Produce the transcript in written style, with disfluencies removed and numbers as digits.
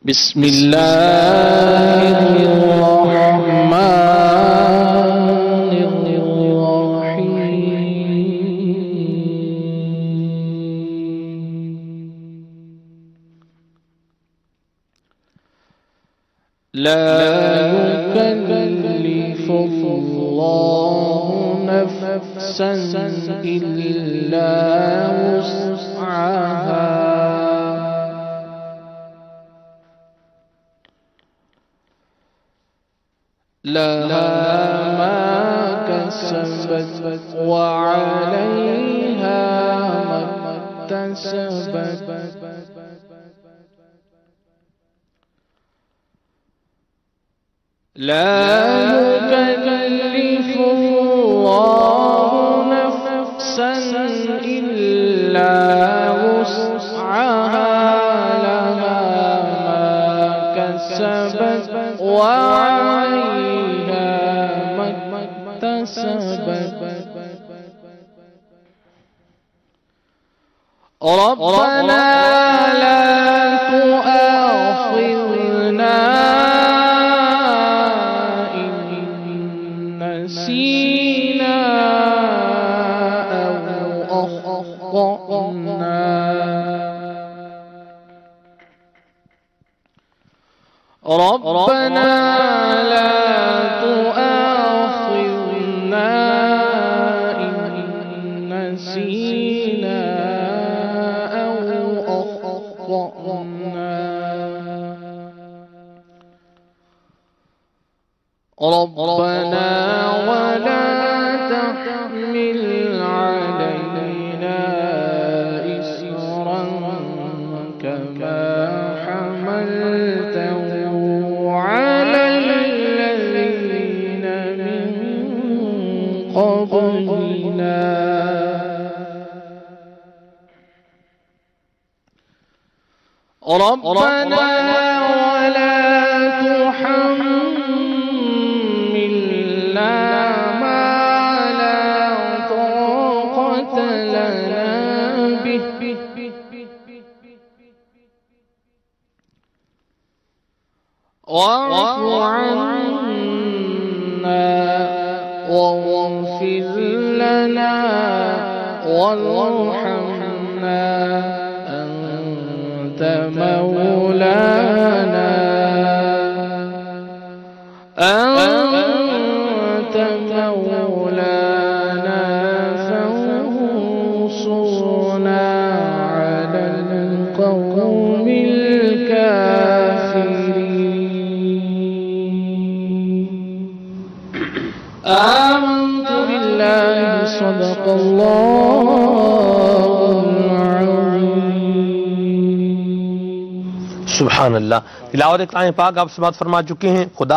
बिस्मिल्लाहिर्रहमानिर्रहीम। ला युकल्लिफुल्लाहु नफ्सन इल्ला वुस्अहा लहा मा कसबत व अलैहा मक्तसबत। ला युकल्लिफुल्लाहु नफ्सन इल्ला वुस्अहा लहा मा कसबत व अलैहा मक्तसबत। रब्बना ला तुआखिज़ना नसीना औ अख़्तअना। रब्बना ला तुआखिज़ना इन नसीना औ अख़्तअना। ربنا ولا تحمل علينا إصرا كما حملته على الذين من قبلنا ربنا ولا تحملنا ما لا طاقة لنا به واعف عنا واغفر لنا وارحمنا أنت مولانا فانصرنا على القوم الكافرين. آمنت بالله صدق الله العظيم. सुभान अल्लाह। तिलावत कलाम पाक आप समाअत फरमा चुके हैं। खुदा